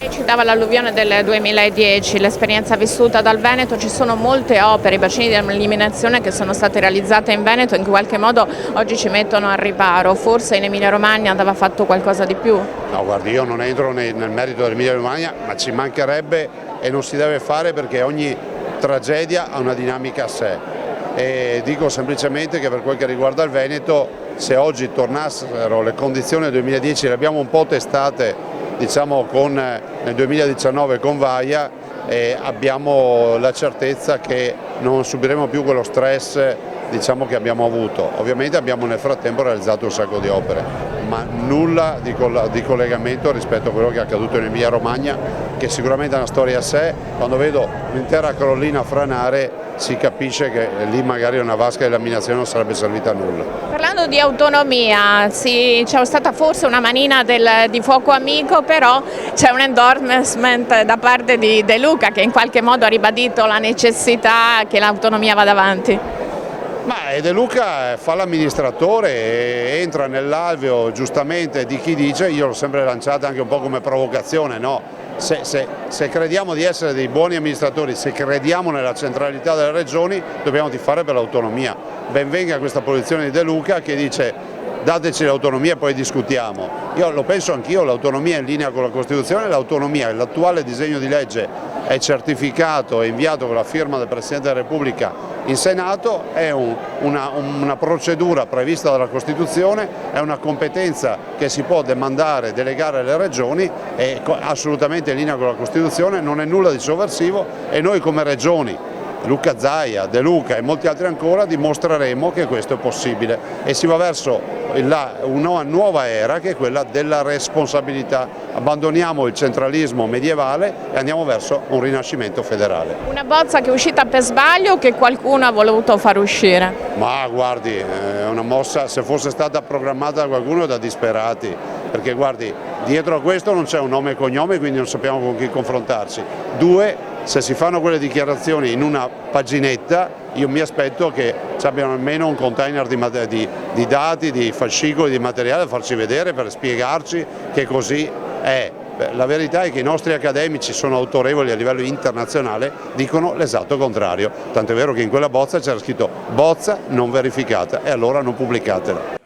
Citava l'alluvione del 2010, l'esperienza vissuta dal Veneto, ci sono molte opere, i bacini di eliminazione che sono state realizzate in Veneto in qualche modo oggi ci mettono al riparo, forse in Emilia Romagna andava fatto qualcosa di più? No, guardi, io non entro nel merito dell'Emilia Romagna, ma ci mancherebbe e non si deve fare perché ogni tragedia ha una dinamica a sé. E dico semplicemente che per quel che riguarda il Veneto, se oggi tornassero le condizioni del 2010, le abbiamo un po' testate diciamo nel 2019 con Vaia, abbiamo la certezza che non subiremo più quello stress diciamo, che abbiamo avuto. Ovviamente abbiamo nel frattempo realizzato un sacco di opere, ma nulla di collegamento rispetto a quello che è accaduto in Emilia Romagna, che sicuramente è una storia a sé. Quando vedo l'intera Carolina franare si capisce che lì magari una vasca di laminazione non sarebbe servita a nulla. Parlando di autonomia, c'è stata forse una manina di Fuoco Amico, però c'è un endorsement da parte di De Luca che in qualche modo ha ribadito la necessità che l'autonomia vada avanti. Ma De Luca fa l'amministratore e entra nell'alveo giustamente di chi dice, io l'ho sempre lanciata anche un po' come provocazione, no? Se crediamo di essere dei buoni amministratori, se crediamo nella centralità delle regioni, dobbiamo tifare per l'autonomia. Ben venga questa posizione di De Luca che dice dateci l'autonomia e poi discutiamo. Io lo penso anch'io, l'autonomia è in linea con la Costituzione, l'autonomia, l'attuale disegno di legge è certificato e inviato con la firma del Presidente della Repubblica in Senato, è una procedura prevista dalla Costituzione, è una competenza che si può demandare, delegare alle regioni, è assolutamente in linea con la Costituzione, non è nulla di sovversivo e noi come regioni, Luca Zaia, De Luca e molti altri ancora dimostreremo che questo è possibile e si va verso una nuova era che è quella della responsabilità. Abbandoniamo il centralismo medievale e andiamo verso un rinascimento federale. Una bozza che è uscita per sbaglio o che qualcuno ha voluto far uscire? Ma guardi, è una mossa, se fosse stata programmata da qualcuno, da disperati, perché guardi, dietro a questo non c'è un nome e cognome, quindi non sappiamo con chi confrontarci. Due, se si fanno quelle dichiarazioni in una paginetta, io mi aspetto che ci abbiano almeno un container di dati, di fascicoli, di materiale da farci vedere per spiegarci che così è. La verità è che i nostri accademici sono autorevoli a livello internazionale, dicono l'esatto contrario, tant'è vero che in quella bozza c'era scritto bozza non verificata e allora non pubblicatela.